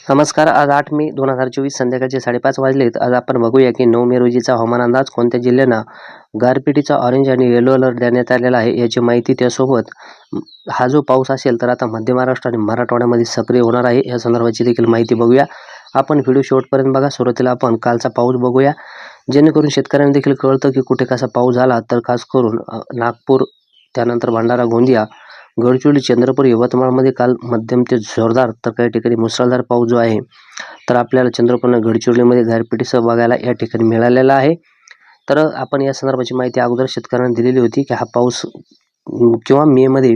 नमस्कार. आज 8 मे 2024 संध्याकाळचे 5:30 वाजलेत. आज आपण बघूया की 9 मे रोजीचा हवामान अंदाज कोणत्या जिल्ह्यांना गारपिटीचा ऑरेंज आणि येलो अलर्ट देण्यात आलेला आहे याची माहिती. त्यासोबत हा जो पाऊस असेल तर आता मध्य महाराष्ट्र आणि मराठवाड्यामध्ये सक्रिय होणार आहे या संदर्भाची देखील माहिती बघूया. आपण व्हिडिओ शेवटपर्यंत बघा. सुरुवातीला आपण कालचा पाऊस बघूया, जेणेकरून शेतकऱ्यांना देखील कळतं की कुठे कसा पाऊस झाला. तर खास करून नागपूर, त्यानंतर भंडारा, गोंदिया, गडचिरोली, चंद्रपूर, यवतमाळमध्ये काल मध्यम ते जोरदार तर काही ठिकाणी मुसळधार पाऊस जो आहे तर आपल्याला चंद्रपूर आणि गडचिरोलीमध्ये गारपिटीसह बघायला या ठिकाणी मिळालेला आहे. तर आपण या संदर्भाची माहिती अगोदर शेतकऱ्यांना दिलेली होती की हा पाऊस किंवा मेमध्ये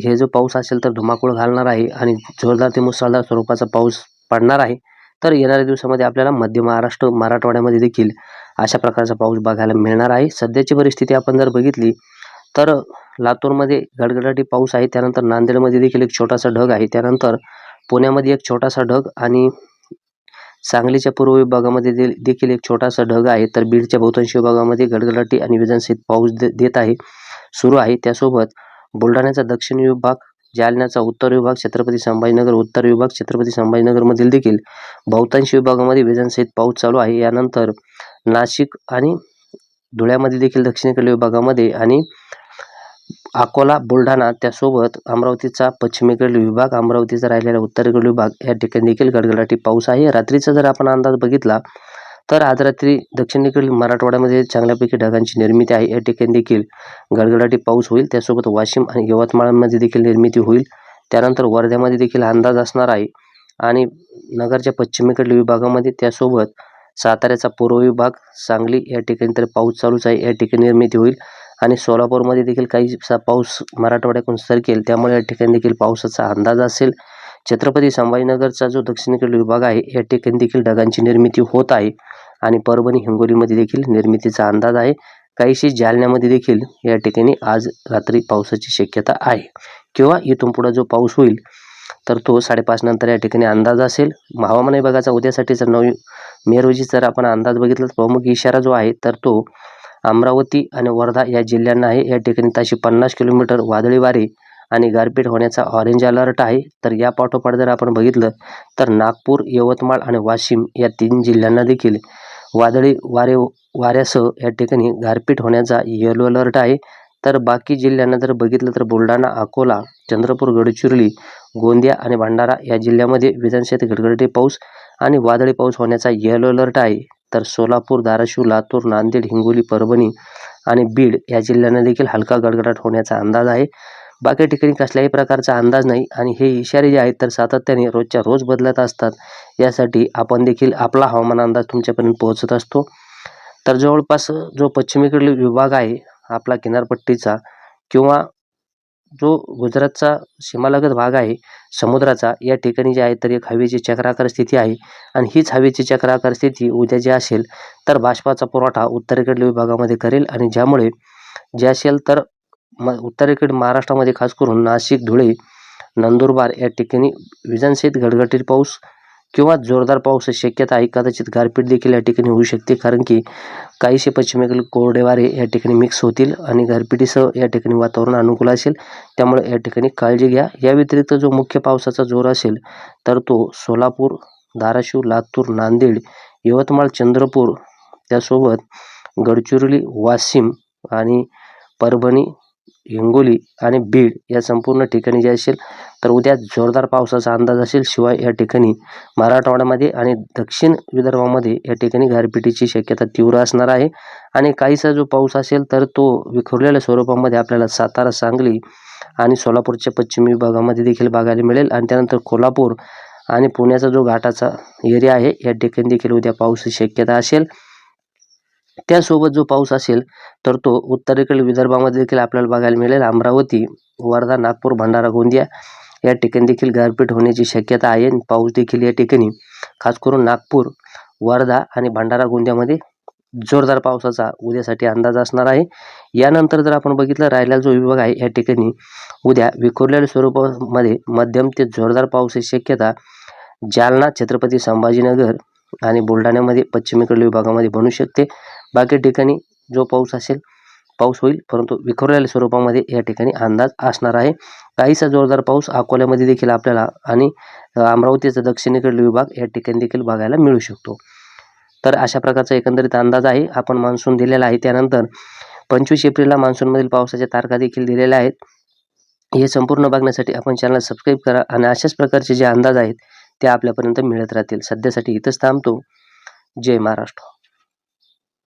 हे जो पाऊस असेल तर धुमाकूळ घालणार आहे आणि जोरदार ते मुसळधार स्वरूपाचा पाऊस पडणार आहे. तर येणाऱ्या दिवसामध्ये आपल्याला मध्य महाराष्ट्र, मराठवाड्यामध्ये देखील अशा प्रकारचा पाऊस बघायला मिळणार आहे. सध्याची परिस्थिती आपण जर बघितली तर लातूरमध्ये गडगडाटी पाऊस आहे. त्यानंतर नांदेडमध्ये देखील एक छोटासा ढग आहे. त्यानंतर पुण्यामध्ये एक छोटासा ढग आणि सांगलीच्या पूर्व विभागामध्ये देखील एक छोटासा ढग आहे. तर बीडच्या बहुतांश विभागामध्ये गडगडाटी आणि विजांसहित पाऊस देत आहे, सुरू आहे. त्यासोबत बुलढाण्याचा दक्षिण विभाग, जालन्याचा उत्तर विभाग, छत्रपती संभाजीनगर उत्तर विभाग, छत्रपती संभाजीनगरमधील देखील बहुतांश विभागामध्ये विजांसहित पाऊस चालू आहे. यानंतर नाशिक आणि धुळ्यामध्ये देखील दक्षिणेकडील विभागामध्ये आणि अकोला, बुलढाणा, त्यासोबत अमरावतीचा पश्चिमेकडील विभाग, अमरावतीचा राहिलेला उत्तरेकडील विभाग या ठिकाणी देखील गडगडाटी पाऊस आहे. रात्रीचा जर आपण अंदाज बघितला तर आज रात्री दक्षिणेकडील मराठवाड्यामध्ये चांगल्यापैकी ढगांची निर्मिती आहे. या ठिकाणी देखील गडगडाटी पाऊस होईल. त्यासोबत वाशिम आणि यवतमाळमध्ये देखील निर्मिती होईल. त्यानंतर वर्ध्यामध्ये देखील अंदाज असणार आहे आणि नगरच्या पश्चिमेकडील विभागामध्ये, त्यासोबत साताऱ्याचा पूर्व विभाग, सांगली या ठिकाणी तर पाऊस चालूच आहे. या ठिकाणी निर्मिती होईल आणि सोलापूरमध्ये देखील काहीसा पाऊस मराठवाड्याकडून सरकेल, त्यामुळे या ठिकाणी देखील पावसाचा अंदाज असेल. छत्रपती संभाजीनगरचा जो दक्षिणेकडील विभाग आहे या ठिकाणी देखील ढगांची निर्मिती होत आहे आणि परभणी, हिंगोलीमध्ये देखील निर्मितीचा अंदाज आहे. काहीशी जालन्यामध्ये देखील या ठिकाणी आज रात्री पावसाची शक्यता आहे किंवा इथून पुढे जो पाऊस होईल तर तो 5:30 नंतर या ठिकाणी अंदाज असेल. हवामान विभागाचा उद्यासाठीचा 9 मे रोजी जर आपण अंदाज बघितला तर प्रमुख इशारा जो आहे तर तो अमरावती आणि वर्धा या जिल्ह्यांना आहे. या ठिकाणी ताशी 50 किलोमीटर वादळी वारे आणि गारपीट होण्याचा ऑरेंज अलर्ट आहे. तर या पाठोपाठ जर आपण बघितलं तर नागपूर, यवतमाळ आणि वाशिम या 3 जिल्ह्यांना देखील वादळी वाऱ्यासह या ठिकाणी गारपीट होण्याचा येलो अलर्ट आहे. तर बाकी जिल्ह्यांना जर बघितलं तर बुलढाणा, अकोला, चंद्रपूर, गडचिरोली, गोंदिया आणि भंडारा या जिल्ह्यामध्ये विजांसहित गडगडाटी पाऊस आणि वादळी पाऊस होण्याचा येलो अलर्ट आहे. तर सोलापूर, धाराशिव, लातूर, नांदेड, हिंगोली, परभणी आणि बीड या जिल्ह्यांना देखील हलका गडगडाट होण्याचा अंदाज आहे. बाकी ठिकाणी कसल्याही प्रकारचा अंदाज नाही आणि हे इशारे जे आहेत तर सातत्याने रोजच्या रोज बदलत असतात. यासाठी आपण देखील आपला हवामान अंदाज तुमच्यापर्यंत पोहोचत असतो. तर जवळपास जो पश्चिमेकडील विभाग आहे आपला किनारपट्टीचा किंवा जो गुजरातचा सीमालगत भाग आहे समुद्राचा, या ठिकाणी जे आहे तर एक हवेची चक्राकार स्थिती आहे आणि हीच हवेची चक्राकार स्थिती उद्या जी असेल तर बाष्पाचा पुरवठा उत्तरेकडील विभागामध्ये करेल आणि ज्यामुळे जे असेल तर उत्तरेकडील महाराष्ट्रामध्ये खास करून नाशिक, धुळे, नंदुरबार या ठिकाणी विजांसहित गडगडीत पाऊस किंवा जोरदार पावसाची शक्यता आहे. कदाचित गारपीट देखील या ठिकाणी होऊ शकते, कारण की काहीसे पश्चिमेकडील कोरडे वारे या ठिकाणी मिक्स होतील आणि गारपिटीसह या ठिकाणी वातावरण अनुकूल असेल, त्यामुळे या ठिकाणी काळजी घ्या. या व्यतिरिक्त जो मुख्य पावसाचा जोर असेल तर तो सोलापूर, धाराशिव, लातूर, नांदेड, यवतमाळ, चंद्रपूर, त्यासोबत गडचिरोली, वाशिम आणि परभणी, हिंगोली आणि बीड या संपूर्ण ठिकाणी जे असेल तर उद्या जोरदार पावसाचा अंदाज असेल. शिवाय या ठिकाणी मराठवाड्यामध्ये आणि दक्षिण विदर्भामध्ये या ठिकाणी गारपिटीची शक्यता तीव्र असणार आहे आणि काहीसा जो पाऊस असेल तर तो विखुरलेल्या स्वरूपामध्ये आपल्याला सातारा, सांगली आणि सोलापूरच्या पश्चिम विभागामध्ये देखील बघायला मिळेल आणि त्यानंतर कोल्हापूर आणि पुण्याचा जो घाटाचा एरिया आहे या ठिकाणी देखील उद्या पावसाची शक्यता असेल. त्यासोबत जो पाऊस असेल तर तो उत्तरेकडील विदर्भामध्ये देखील आपल्याला बघायला मिळेल. अमरावती, वर्धा, नागपूर, भंडारा, गोंदिया या ठिकाणी देखील गारपीट होण्याची शक्यता आहे. पाऊस देखील या ठिकाणी खास करून नागपूर, वर्धा आणि भंडारा, गोंदियामध्ये जोरदार पावसाचा उद्यासाठी अंदाज असणार आहे. यानंतर जर आपण बघितलं राहिलेला जो विभाग आहे या ठिकाणी उद्या विखुरलेल्या स्वरूपामध्ये मध्यम ते जोरदार पावसाची शक्यता जालना, छत्रपती संभाजीनगर आणि बुलढाण्यामध्ये पश्चिमेकडील विभागामध्ये बनू शकते. बाकी ठिकाणी जो पाऊस असेल पाऊस होईल, परंतु विखुरलेल्या स्वरूपामध्ये या ठिकाणी अंदाज असणार आहे. काहीसा जोरदार पाऊस अकोल्यामध्ये देखील आपल्याला आणि अमरावतीचा दक्षिणेकडील विभाग या ठिकाणी देखील बघायला मिळू शकतो. तर अशा प्रकारचा एकंदरीत अंदाज आहे. आपण मान्सून दिलेला आहे. त्यानंतर 25 एप्रिलला मान्सूनमधील पावसाच्या तारखा देखील दिलेल्या आहेत. हे संपूर्ण बघण्यासाठी आपण चॅनल सबस्क्राईब करा आणि अशाच प्रकारचे जे अंदाज आहेत ते आपल्यापर्यंत मिळत राहतील. सध्यासाठी इथंच थांबतो. जय महाराष्ट्र.